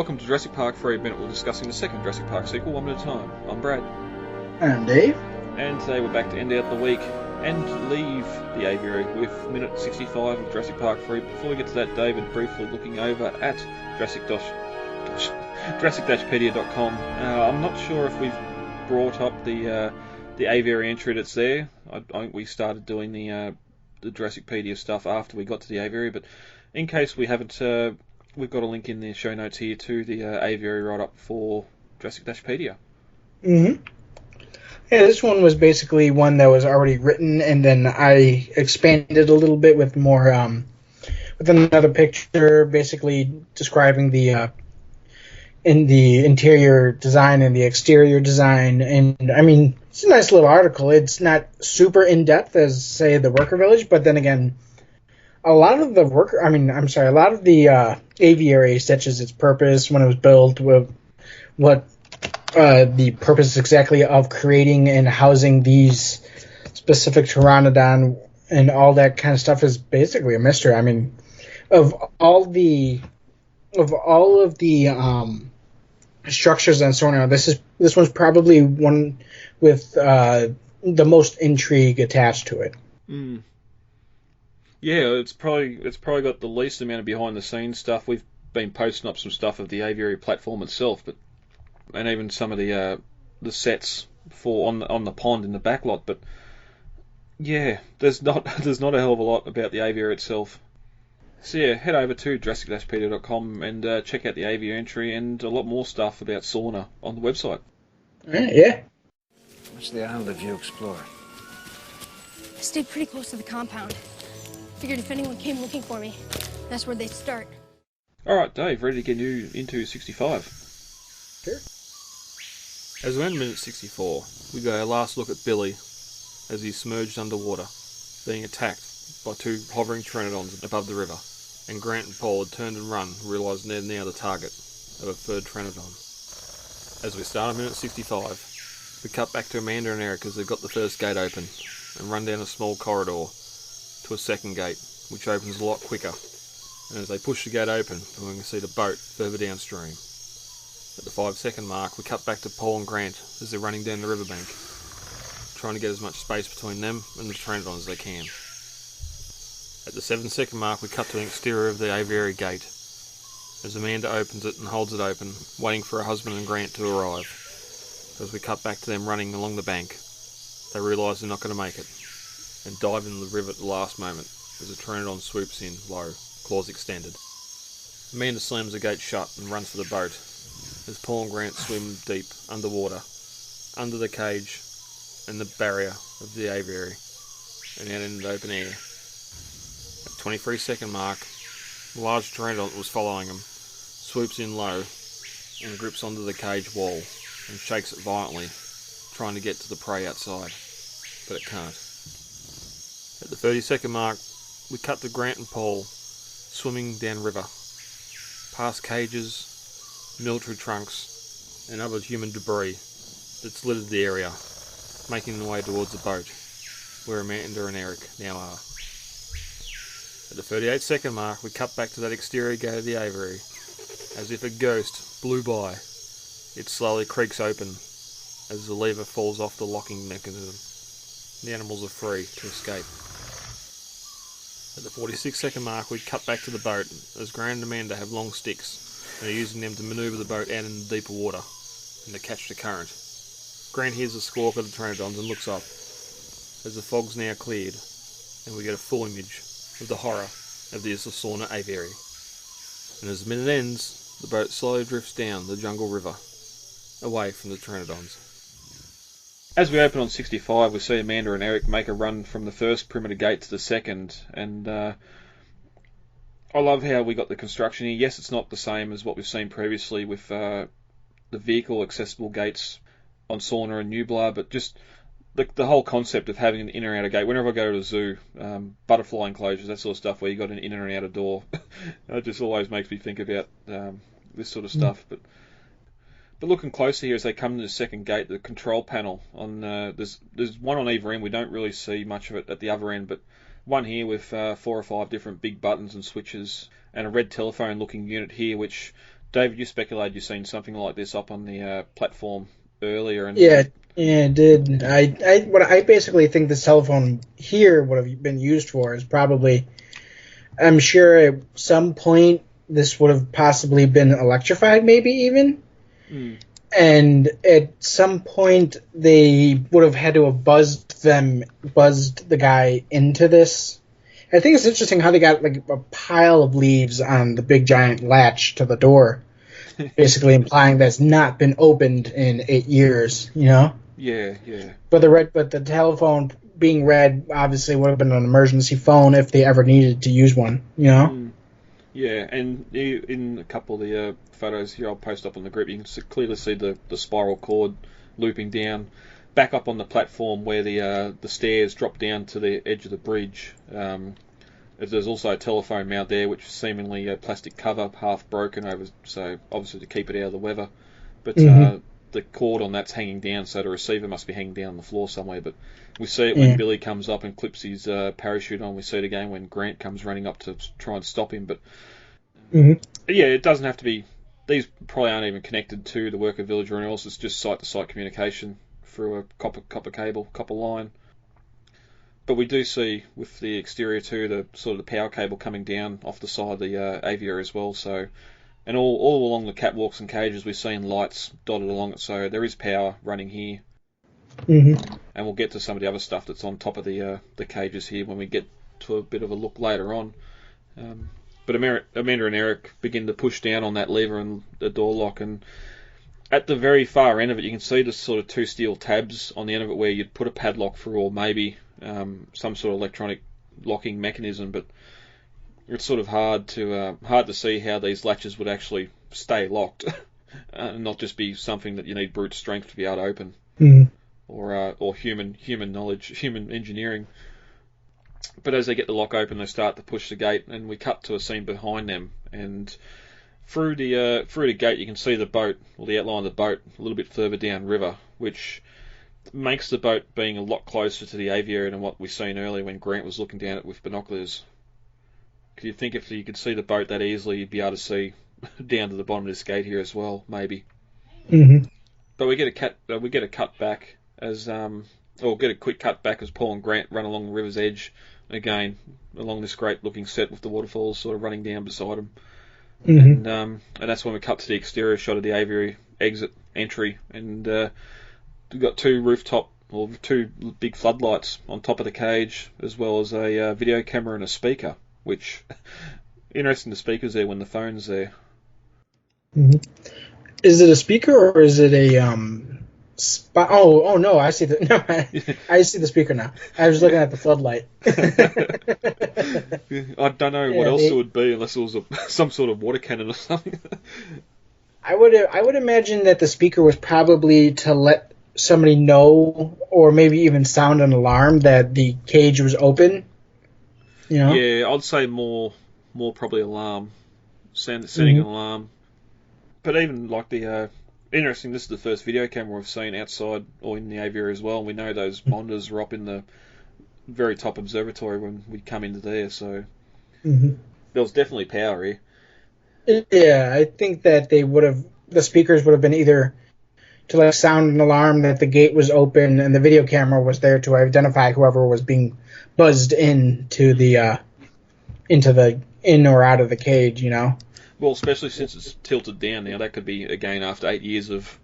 welcome to Jurassic Park for a minute. We're discussing the second Jurassic Park sequel, one at a time. I'm Brad. I'm Dave. And today we're back to end out the week and leave the Aviary with minute 65 of Jurassic Park 3. Before we get to that, David, briefly looking over at Jurassic-Pedia.com. I'm not sure if we've brought up the Aviary entry that's there. I think we started doing the Jurassic Pedia stuff after we got to the Aviary, but in case we haven't, we've got a link in the show notes here to the Aviary write-up for Jurassic-Pedia. Mm-hmm. Yeah, this one was basically one that was already written, and then I expanded a little bit with more, with another picture, basically describing the interior design and the exterior design. And I mean, it's a nice little article. It's not super in depth as, say, the Worker Village, but then again, a lot of the aviary sketches its purpose when it was built, with what the purpose exactly of creating and housing these specific pteranodon and all that kind of stuff is basically a mystery. I mean, of all of the structures on Sorna, this one's probably one with the most intrigue attached to it. Mm. Yeah, it's probably got the least amount of behind the scenes stuff. We've been posting up some stuff of the Aviary platform itself, and even some of the sets for on the pond in the backlot. But yeah, there's not a hell of a lot about the Aviary itself. So yeah, head over to Jurassic-Pedia.com and check out the Aviary entry and a lot more stuff about Sorna on the website. Yeah. Which of the island have you explored? I stayed pretty close to the compound. Figured if anyone came looking for me, that's where they'd start. Alright, Dave, ready to get you into 65. Sure. As we're in minute 64, we get our last look at Billy as he's submerged underwater, being attacked by two hovering pteranodons above the river, and Grant and Paul had turned and run, realising they're now the target of a third pteranodon. As we start on minute 65, we cut back to Amanda and Eric as they've got the first gate open, and run down a small corridor to a second gate, which opens a lot quicker, and as they push the gate open, we can see the boat further downstream. At the 5-second mark, we cut back to Paul and Grant as they're running down the riverbank, trying to get as much space between them and the pteranodon as they can. At the 7-second mark, we cut to the exterior of the Aviary gate, as Amanda opens it and holds it open, waiting for her husband and Grant to arrive. As we cut back to them running along the bank, they realise they're not going to make it, and dive into the river at the last moment as the pteranodon swoops in low, claws extended. Amanda slams the gate shut and runs for the boat as Paul and Grant swim deep underwater, under the cage and the barrier of the aviary, and out into the open air. At the 23-second mark, the large pteranodon that was following them swoops in low and grips onto the cage wall and shakes it violently, trying to get to the prey outside, but it can't. At the 30-second mark, we cut to Grant and Paul swimming downriver, past cages, military trunks, and other human debris that's littered the area, making their way towards the boat, where Amanda and Eric now are. At the 38-second mark, we cut back to that exterior gate of the aviary. As if a ghost blew by, it slowly creaks open as the lever falls off the locking mechanism. The animals are free to escape. At the 46-second mark, we cut back to the boat as Grant and Amanda have long sticks and are using them to manoeuvre the boat out into deeper water and to catch the current. Grant hears the squawk of the pteranodons and looks up as the fog's now cleared and we get a full image of the horror of the Isla Sorna Aviary. And as the minute ends, the boat slowly drifts down the jungle river, away from the pteranodons. As we open on 65, we see Amanda and Eric make a run from the first perimeter gate to the second, and I love how we got the construction here. Yes, it's not the same as what we've seen previously with the vehicle accessible gates on Sorna and Nublar, but just the whole concept of having an in or outer gate. Whenever I go to a zoo, butterfly enclosures, that sort of stuff, where you got an in or an outer door, it just always makes me think about this sort of stuff. But looking closer here as they come to the second gate, the control panel on there's one on either end. We don't really see much of it at the other end, but one here with 4 or 5 different big buttons and switches, and a red telephone looking unit here which David, you speculated you've seen something like this up on the platform earlier, and Yeah, yeah, it did. What I basically think this telephone here would have been used for is probably, I'm sure at some point this would have possibly been electrified, maybe even. And at some point they would have had to have buzzed the guy into this. I think it's interesting how they got like a pile of leaves on the big giant latch to the door, basically implying that it's not been opened in 8 years, you know? Yeah. But the telephone being read obviously would have been an emergency phone if they ever needed to use one, you know? Yeah, and in a couple of the photos here I'll post up on the group, you can clearly see the spiral cord looping down, back up on the platform where the stairs drop down to the edge of the bridge. There's also a telephone mount there, which is seemingly a plastic cover, half broken over, so obviously to keep it out of the weather. But the cord on that's hanging down, so the receiver must be hanging down on the floor somewhere. But we see it when Billy comes up and clips his parachute on. We see it again when Grant comes running up to try and stop him. But yeah, it doesn't have to be. These probably aren't even connected to the worker village or anything else. It's just site-to-site communication through a copper cable, copper line. But we do see with the exterior too, the sort of the power cable coming down off the side of the aviary as well. So, and all along the catwalks and cages, we've seen lights dotted along it. So there is power running here. And we'll get to some of the other stuff that's on top of the cages here when we get to a bit of a look later on. But Amanda and Eric begin to push down on that lever and the door lock, and at the very far end of it, you can see the sort of two steel tabs on the end of it where you'd put a padlock through, or maybe some sort of electronic locking mechanism. But it's sort of hard to see how these latches would actually stay locked, and not just be something that you need brute strength to be able to open, or human knowledge, human engineering. But as they get the lock open, they start to push the gate, and we cut to a scene behind them. And through the gate, you can see the boat, or the outline of the boat, a little bit further down river, which makes the boat being a lot closer to the aviary than what we seen earlier when Grant was looking down it with binoculars. Could you think if you could see the boat that easily, you'd be able to see down to the bottom of this gate here as well, maybe. But we get a cut back as get a quick cut back as Paul and Grant run along the river's edge again, along this great looking set with the waterfalls sort of running down beside them. And that's when we cut to the exterior shot of the aviary exit entry, and we've got two big floodlights on top of the cage, as well as a video camera and a speaker, which interesting, the speaker's there when the phone's there. Is it a speaker or is it a Oh no! I see I see the speaker now. I was looking at the floodlight. I don't know what else it would be unless it was some sort of water cannon or something. I would imagine that the speaker was probably to let somebody know, or maybe even sound an alarm that the cage was open. You know? Yeah, I'd say more probably alarm, sending an alarm. But even like the interesting, this is the first video camera we've seen outside or in the aviary as well. We know those monitors were up in the very top observatory when we come into there, so there was definitely power here. Yeah, I think that the speakers would have been either to like sound an alarm that the gate was open, and the video camera was there to identify whoever was being buzzed into the in or out of the cage, you know. Well, especially since it's tilted down now, that could be, again, after 8 years of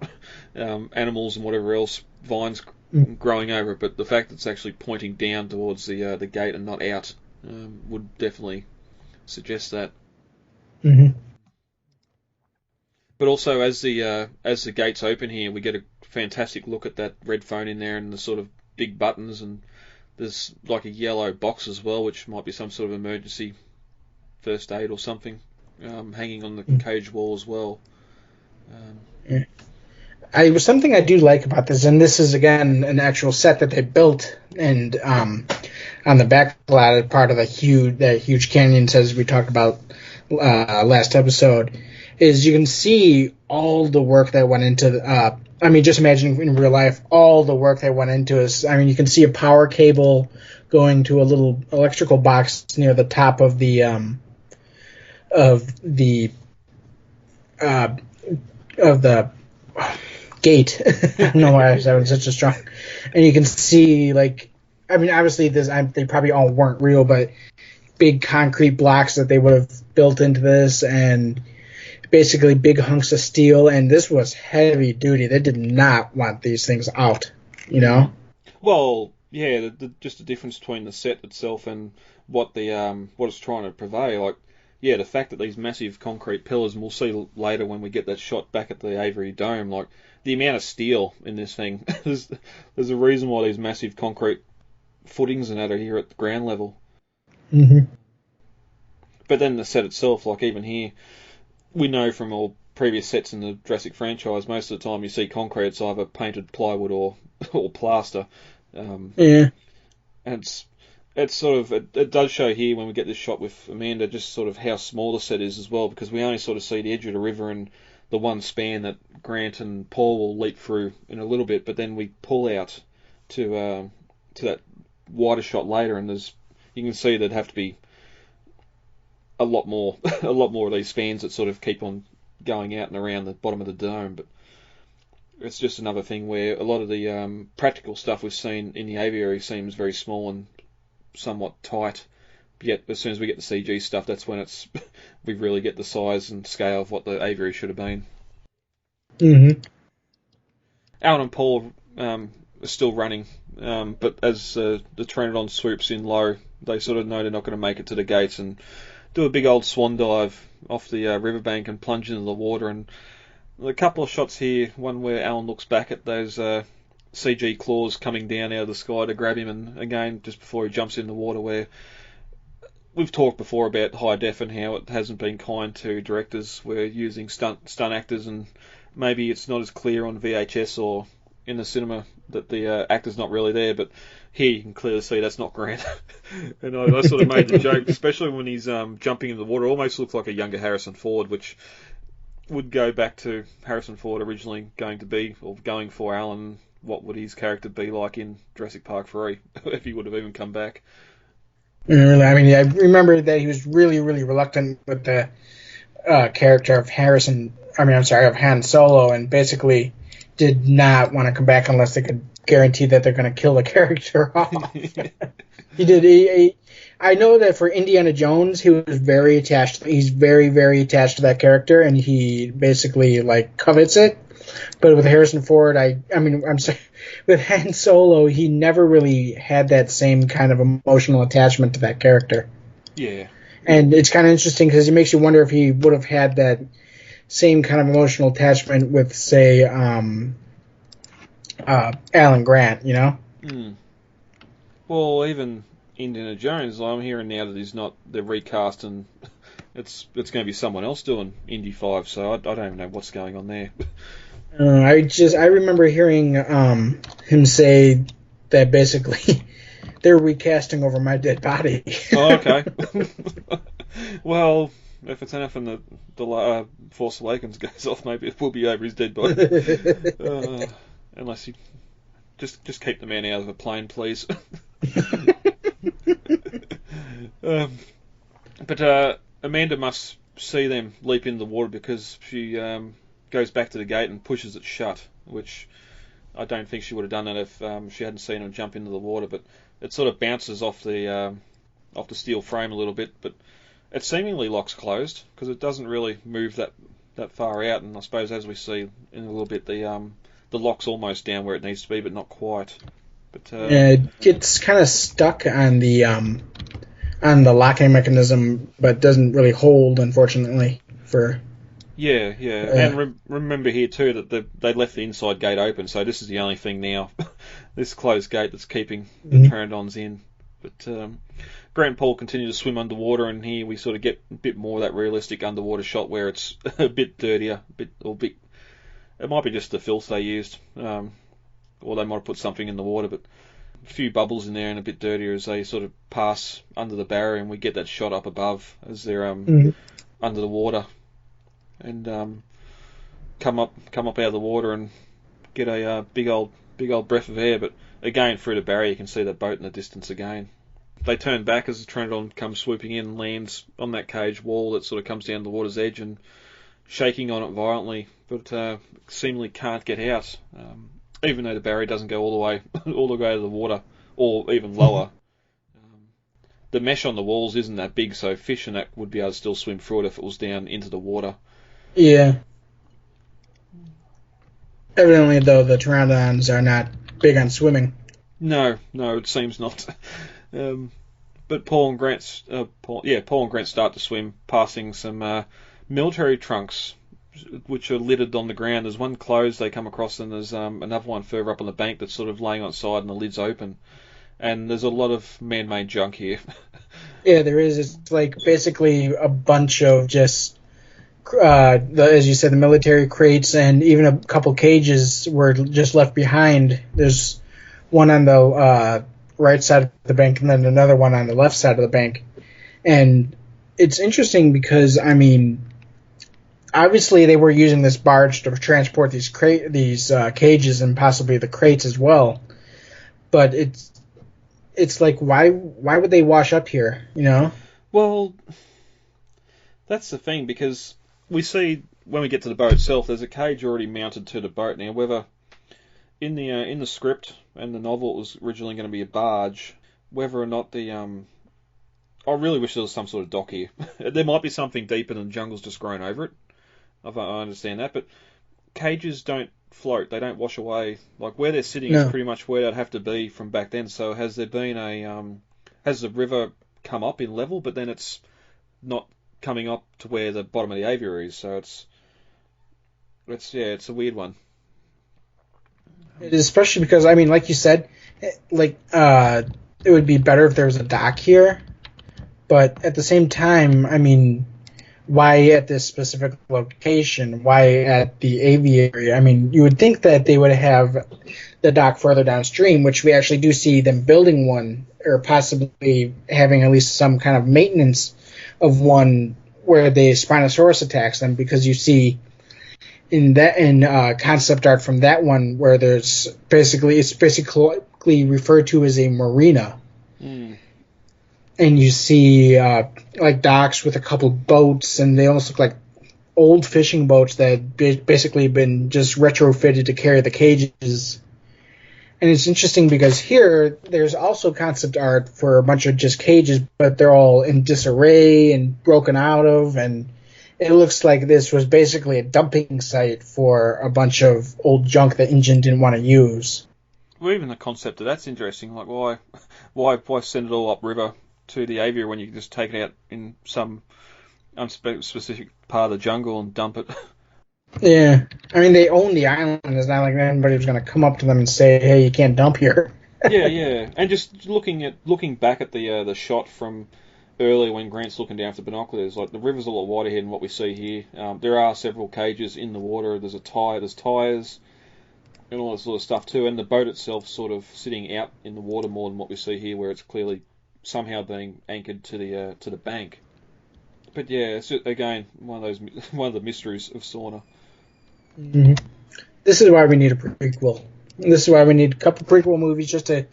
animals and whatever else, vines growing over it, but the fact that it's actually pointing down towards the gate and not out would definitely suggest that. But also, as the gates open here, we get a fantastic look at that red phone in there and the sort of big buttons, and there's like a yellow box as well, which might be some sort of emergency first aid or something. Hanging on the cage wall as well. Something I do like about this, and this is again an actual set that they built, and on the back part of the huge canyon, as we talked about last episode, is you can see all the work that went into. Just imagine in real life all the work that went into this. I mean, you can see a power cable going to a little electrical box near the top of the of the gate. I don't know why I was having such a strong. And you can see, like, I mean, obviously they probably all weren't real, but big concrete blocks that they would have built into this, and basically big hunks of steel. And this was heavy duty. They did not want these things out, you know. Well, yeah, just the difference between the set itself and what it's trying to purvey. Like, yeah, the fact that these massive concrete pillars, and we'll see later when we get that shot back at the Aviary Dome, like the amount of steel in this thing. there's a reason why these massive concrete footings and that are here at the ground level. Mm-hmm. But then the set itself, like even here, we know from all previous sets in the Jurassic franchise, most of the time you see concrete, it's either painted plywood or plaster. Yeah. And it's sort of, it does show here when we get this shot with Amanda just sort of how small the set is as well, because we only sort of see the edge of the river and the one span that Grant and Paul will leap through in a little bit, but then we pull out to that wider shot later, and you can see there'd have to be a lot more of these spans that sort of keep on going out and around the bottom of the dome. But it's just another thing where a lot of the practical stuff we've seen in the aviary seems very small and somewhat tight. Yet as soon as we get the CG stuff, that's when we really get the size and scale of what the aviary should have been. Mm-hmm. Alan and Paul are still running, but as the pteranodon swoops in low, they sort of know they're not going to make it to the gates and do a big old swan dive off the riverbank and plunge into the water. And a couple of shots here, one where Alan looks back at those CG claws coming down out of the sky to grab him, and again just before he jumps in the water, where we've talked before about high def and how it hasn't been kind to directors. We're using stunt actors, and maybe it's not as clear on VHS or in the cinema that the actor's not really there, but here you can clearly see that's not Grant. And I sort of made the joke, especially when he's jumping in the water, it almost looks like a younger Harrison Ford, which would go back to Harrison Ford originally going for Alan. What would his character be like in Jurassic Park 3 if he would have even come back? Really, I mean, I remember that he was really, really reluctant with the character of of Han Solo, and basically did not want to come back unless they could guarantee that they're going to kill the character off. He did. I know that for Indiana Jones, he was very attached. He's very, very attached to that character, and he basically covets it. But with Harrison Ford, I'm sorry, with Han Solo, he never really had that same kind of emotional attachment to that character. Yeah. And it's kind of interesting because it makes you wonder if he would have had that same kind of emotional attachment with, say, Alan Grant, you know? Mm. Well, even Indiana Jones, I'm hearing now that they're recast and it's going to be someone else doing Indy 5, so I don't even know what's going on there. I remember hearing him say that basically they're recasting over my dead body. Oh, okay. Well, if it's enough and the Force Awakens goes off, maybe it will be over his dead body. Unless you just keep the man out of a plane, please. But Amanda must see them leap in the water because she goes back to the gate and pushes it shut, which I don't think she would have done that if she hadn't seen him jump into the water. But it sort of bounces off the steel frame a little bit, but it seemingly locks closed because it doesn't really move that far out. And I suppose, as we see in a little bit, the lock's almost down where it needs to be, but not quite. But it gets kind of stuck on the locking mechanism, but doesn't really hold, unfortunately. Yeah. And remember here too that they left the inside gate open, so this is the only thing now, this closed gate that's keeping the pteranodons in. But Grant and Paul continue to swim underwater, and here we sort of get a bit more of that realistic underwater shot where it's a bit dirtier, it might be just the filth they used, or they might have put something in the water, but a few bubbles in there and a bit dirtier as they sort of pass under the barrier, and we get that shot up above as they're under the water and come up out of the water and get a big old breath of air. But again, through the barrier you can see that boat in the distance again. They turn back as the pteranodon comes swooping in and lands on that cage wall that sort of comes down the water's edge, and shaking on it violently, but seemingly can't get out, even though the barrier doesn't go all the way to the water, or even lower. The mesh on the walls isn't that big, so fish and that would be able to still swim through it if it was down into the water. Yeah. Evidently, though, the pteranodons are not big on swimming. No, it seems not. But Paul and Grant start to swim, passing some military trunks, which are littered on the ground. There's one closed they come across, and there's another one further up on the bank that's sort of laying on its side, and the lid's open. And there's a lot of man-made junk here. Yeah, there is. It's like basically a bunch of just, as you said, the military crates, and even a couple cages were just left behind. There's one on the right side of the bank, and then another one on the left side of the bank. And it's interesting because, I mean, obviously they were using this barge to transport these cages and possibly the crates as well. But it's like, why would they wash up here, you know? Well, that's the thing, because we see when we get to the boat itself, there's a cage already mounted to the boat. Now, whether in the script and the novel it was originally going to be a barge, whether or not I really wish there was some sort of dock here. There might be something deeper than the jungle's just grown over it. I understand that, but cages don't float. They don't wash away. Like, where they're sitting is pretty much where they'd have to be from back then. So has there been has the river come up in level, but then it's not coming up to where the bottom of the aviary is. So it's a weird one. It is, especially because, I mean, like you said, like it would be better if there was a dock here, but at the same time, I mean, why at this specific location? Why at the aviary? I mean, you would think that they would have the dock further downstream, which we actually do see them building one, or possibly having at least some kind of maintenance of one where the Spinosaurus attacks them, because you see in concept art from that one where it's basically referred to as a marina. And you see like docks with a couple boats, and they almost look like old fishing boats that had basically been just retrofitted to carry the cages. And it's interesting because here there's also concept art for a bunch of just cages, but they're all in disarray and broken out of, and it looks like this was basically a dumping site for a bunch of old junk that InGen didn't want to use. Well, even the concept of that's interesting. Like, why send it all upriver to the aviary when you can just take it out in some unspecific part of the jungle and dump it? Yeah, I mean, they own the island. It's not like anybody was going to come up to them and say, "Hey, you can't dump here." yeah, and just looking back at the shot from earlier when Grant's looking down with the binoculars, like, the river's a lot wider here than what we see here. There are several cages in the water. There's tires, and all that sort of stuff too. And the boat itself sort of sitting out in the water more than what we see here, where it's clearly somehow being anchored to the bank. But yeah, it's again one of the mysteries of Sorna. Mm-hmm. This is why we need a prequel. This is why we need a couple prequel movies just to,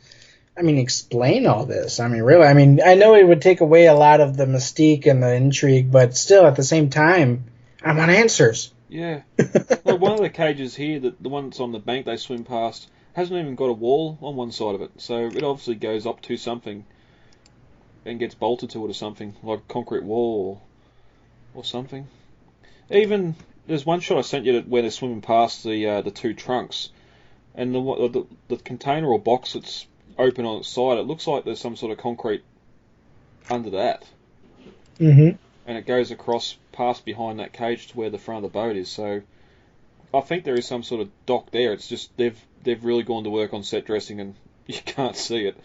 I mean, explain all this. I mean, really, I mean, I know it would take away a lot of the mystique and the intrigue, but still, at the same time, I want answers. Yeah. Like, one of the cages here, the one that's on the bank they swim past, hasn't even got a wall on one side of it. So it obviously goes up to something and gets bolted to it or something, like a concrete wall or something. Even, there's one shot I sent you where they're swimming past the two trunks, and the container or box that's open on its side, it looks like there's some sort of concrete under that. Mm-hmm. And it goes across past behind that cage to where the front of the boat is. So I think there is some sort of dock there. It's just they've really gone to work on set dressing and you can't see it,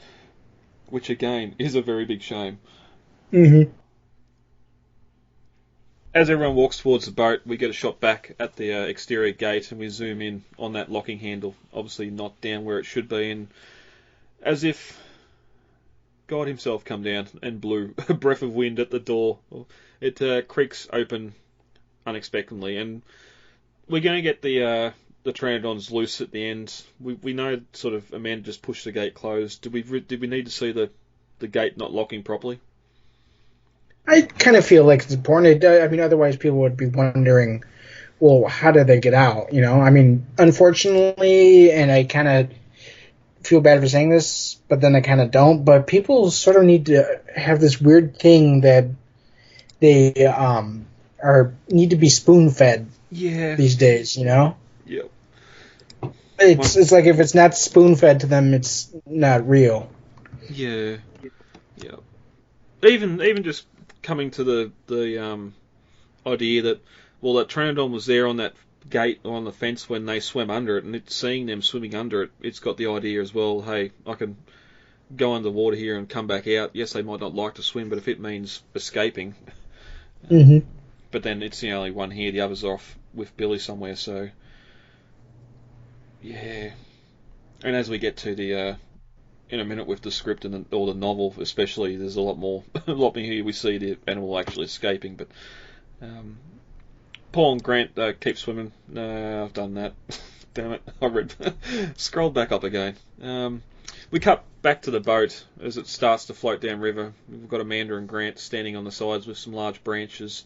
which again is a very big shame. Mm-hmm. As everyone walks towards the boat, we get a shot back at the exterior gate, and we zoom in on that locking handle, obviously not down where it should be, and as if God himself come down and blew a breath of wind at the door. It creaks open unexpectedly, and we're going to get the pteranodons loose at the end. We know sort of Amanda just pushed the gate closed. Did we need to see the gate not locking properly? I kind of feel like it's important. I mean, otherwise people would be wondering well, how did they get out? I mean, unfortunately, and I kind of feel bad for saying this, but then I kind of don't. But people sort of need to have this weird thing that they need to be spoon fed these days. Yep. It's like if it's not spoon fed to them, it's not real. Yeah. Yeah. Even just coming to the idea that that pteranodon was there on that gate or on the fence when they swam under it, and it's seeing them swimming under it, it's got the idea as well, hey, I can go underwater here and come back out. Yes, they might not like to swim, but if it means escaping. Mm-hmm. But then it's the only one here, the others are off with Billy somewhere, so yeah. And as we get to the in a minute with the script or the novel especially, there's a lot more here we see the animal actually escaping, but Paul and Grant keep swimming. No, I've done that. Damn it, I read. Scrolled back up again. We cut back to the boat as it starts to float downriver. We've got Amanda and Grant standing on the sides with some large branches,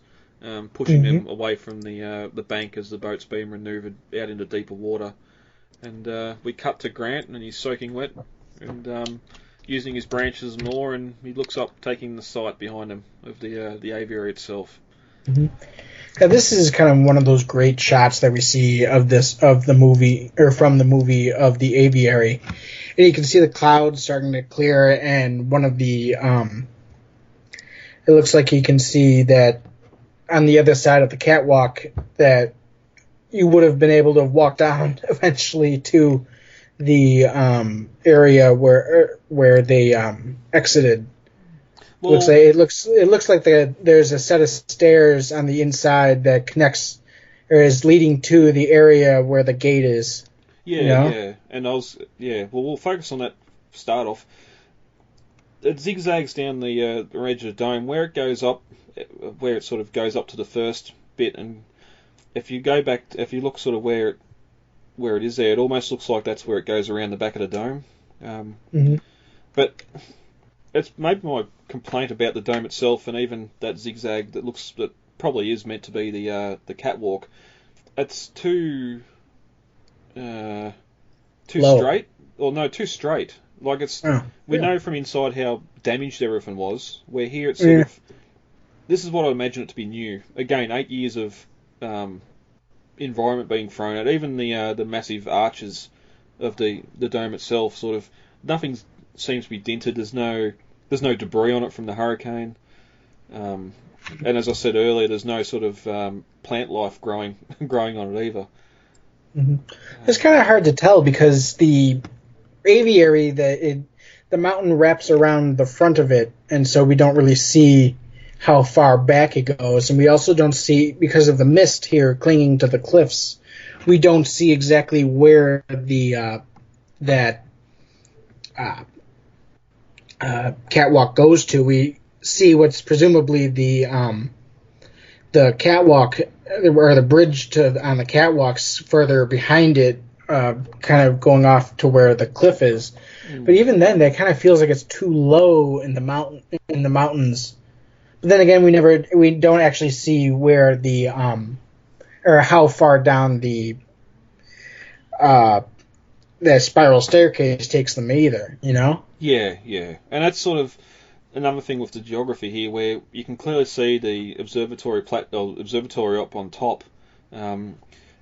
pushing them away from the bank as the boat's being manoeuvred out into deeper water. And we cut to Grant, and he's soaking wet, and using his branches and oar, and he looks up, taking the sight behind him of the aviary itself. Mm-hmm. Now, this is kind of one of those great shots that we see of the movie, or from the movie of the aviary. And you can see the clouds starting to clear, and one of the it looks like you can see that on the other side of the catwalk that you would have been able to walk down eventually to the area where they exited. Well, it looks like there's a set of stairs on the inside that connects or is leading to the area where the gate is. Yeah. And well, we'll focus on that to start off. It zigzags down the edge of the dome where it goes up, where it sort of goes up to the first bit, and if you go back, if you look sort of where it is there, it almost looks like that's where it goes around the back of the dome. But it's maybe my complaint about the dome itself, and even that zigzag that probably is meant to be the catwalk. It's too straight, or no, too straight. Like we know from inside how damaged everything was. Where here it's sort of, this is what I imagine it to be new. Again, 8 years of environment being thrown at, even the massive arches of the dome itself. Sort of nothing seems to be dented. There's no debris on it from the hurricane. And as I said earlier, there's no sort of plant life growing on it either. It's kind of hard to tell because the aviary, the mountain wraps around the front of it, and so we don't really see how far back it goes. And we also don't see, because of the mist here clinging to the cliffs, we don't see exactly where that catwalk goes to. We see what's presumably the catwalk, or the bridge on the catwalks further behind it, kind of going off to where the cliff is. But even then, that kind of feels like it's too low in the mountains. But then again, we don't actually see where the or how far down the spiral staircase takes them either. Yeah, and that's sort of another thing with the geography here, where you can clearly see the observatory up on top, and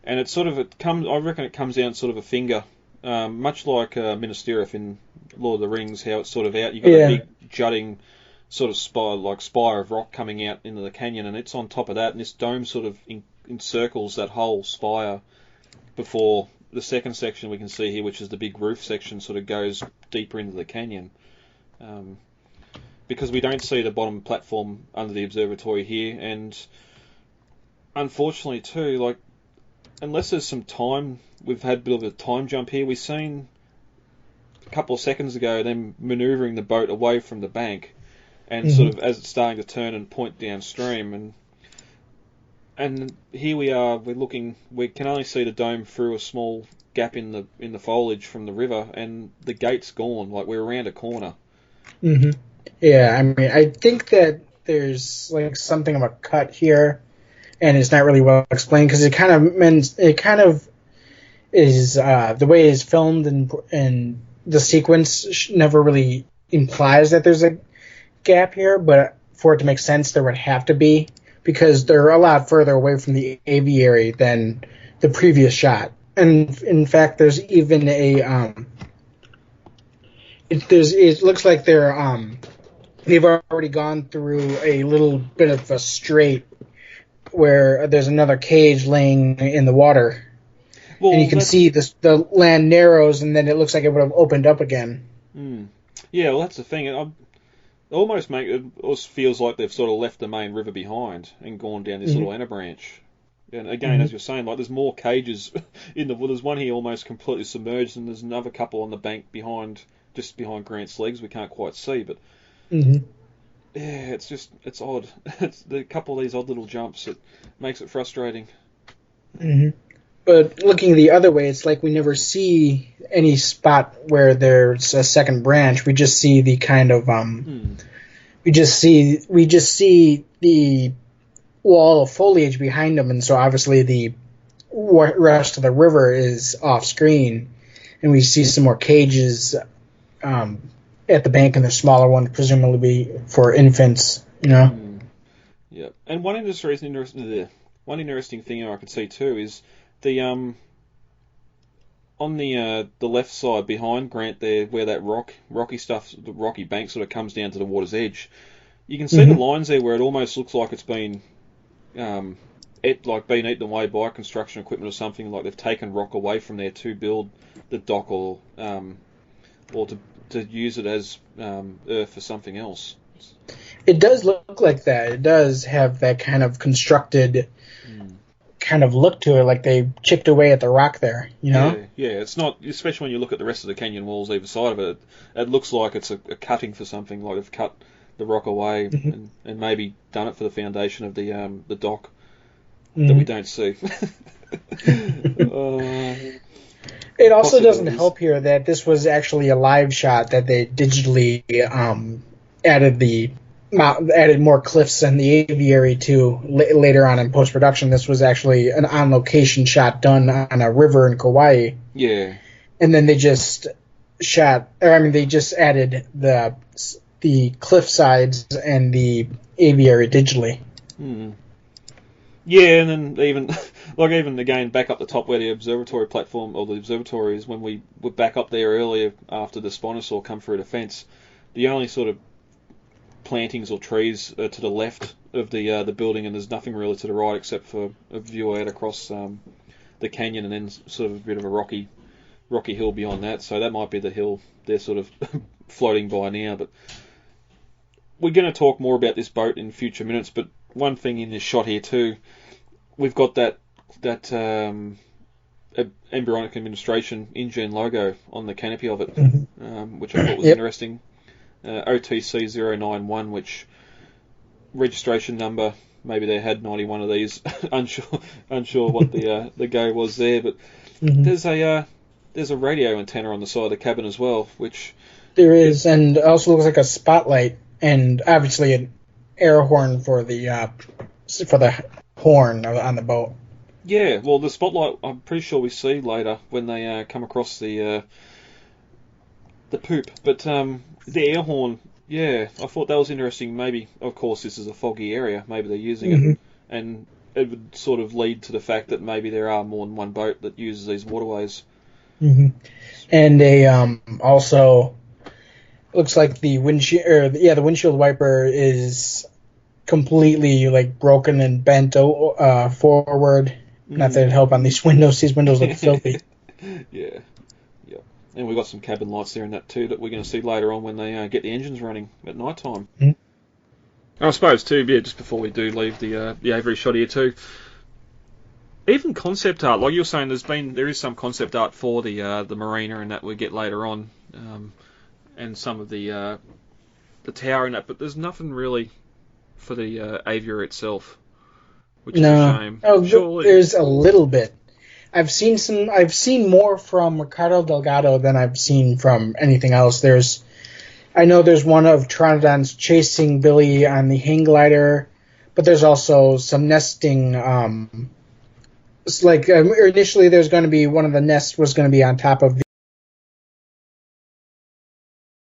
it sort of I reckon it comes down sort of a finger, much like Minas Tirith in Lord of the Rings, how it's sort of out. You've got a big jutting sort of spire of rock coming out into the canyon, and it's on top of that, and this dome sort of encircles that whole spire before the second section we can see here, which is the big roof section, sort of goes deeper into the canyon. Because we don't see the bottom platform under the observatory here, and unfortunately too, like, unless there's some time, we've had a bit of a time jump here. We've seen a couple of seconds ago them manoeuvring the boat away from the bank, and sort of as it's starting to turn and point downstream, and here we are. We can only see the dome through a small gap in the foliage from the river, and the gate's gone. Like, we're around a corner. Yeah, I mean, I think that there's like something of a cut here, and it's not really well explained because it kind of is the way it's filmed and the sequence never really implies that there's a gap here, but for it to make sense, there would have to be, because they're a lot further away from the aviary than the previous shot. And in fact, there's even it looks like they've already gone through a little bit of a strait where there's another cage laying in the water. Well, and you can see the land narrows, and then it looks like it would have opened up again. Yeah, well, that's the thing. It almost feels like they've sort of left the main river behind and gone down this little inner branch. And again, as you're saying, like there's more cages in the. Well, there's one here almost completely submerged, and there's another couple on the bank just behind Grant's legs. We can't quite see, but yeah, it's odd. It's a couple of these odd little jumps. It makes it frustrating. But looking the other way, it's like we never see any spot where there's a second branch. We just see the kind of we just see the wall of foliage behind them, and so obviously the rest of the river is off screen, and we see some more cages at the bank, and the smaller one presumably for infants. Yeah. And one interesting thing I could see too is the on the left side behind Grant there, where that the rocky bank sort of comes down to the water's edge. You can see the lines there where it almost looks like it's been been eaten away by construction equipment or something. Like they've taken rock away from there to build the dock or to use it as earth for something else. It does look like that. It does have that kind of constructed kind of look to it, like they chipped away at the rock there, you know? Yeah, it's not, especially when you look at the rest of the canyon walls either side of it, it looks like it's a cutting for something, like they've cut the rock away and maybe done it for the foundation of the dock that we don't see. It also doesn't help here that this was actually a live shot, that they digitally added more cliffs and the aviary to later on in post-production. This was actually an on-location shot done on a river in Kauai. Yeah. And then they just added the cliff sides and the aviary digitally. Yeah, and then even again back up the top where the observatory platform, or the observatory is, when we were back up there earlier after the Spinosaur come through the fence, the only sort of plantings or trees to the left of the building, and there's nothing really to the right except for a view out across the canyon, and then sort of a bit of a rocky hill beyond that. So that might be the hill they're sort of floating by now. But we're going to talk more about this boat in future minutes. But one thing in this shot here too, we've got that embryonic administration InGen logo on the canopy of it, which I thought was interesting. OTC 091, which registration number, maybe they had 91 of these. unsure what the go was there, but there's a radio antenna on the side of the cabin as well, which there is, and it also looks like a spotlight, and obviously an air horn for the horn on the boat. Yeah, well, the spotlight I'm pretty sure we see later when they come across the poop, but the air horn, yeah, I thought that was interesting. Maybe, of course, this is a foggy area. Maybe they're using it, and it would sort of lead to the fact that maybe there are more than one boat that uses these waterways. And also looks like the windshield wiper is completely like broken and bent forward. Not that it help on these windows. These windows look filthy. Yeah. And we've got some cabin lights there in that too that we're going to see later on when they get the engines running at night time. I suppose too, just before we do leave the Aviary shot here too, even concept art, like you're saying, there is some concept art for the marina and that we get later on, and some of the tower and that, but there's nothing really for the Aviary itself, which is a shame. Surely there's a little bit. I've seen more from Ricardo Delgado than I've seen from anything else. I know there's one of pteranodons chasing Billy on the hang glider, but there's also some nesting. It's like initially, there's going to be one of the nests was going to be on top of